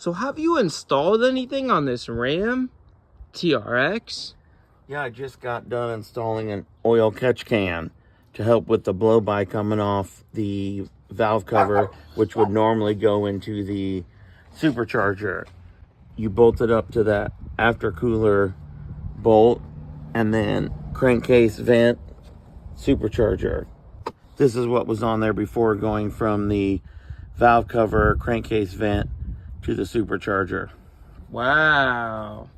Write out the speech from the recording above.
So have you installed anything on this Ram TRX? Yeah, I just got done installing an oil catch can to help with the blow-by coming off the valve cover, which would normally go into the supercharger. You bolt it up to that aftercooler bolt, and then crankcase, vent, supercharger. This is what was on there before going from the valve cover, crankcase, vent to the supercharger. Wow.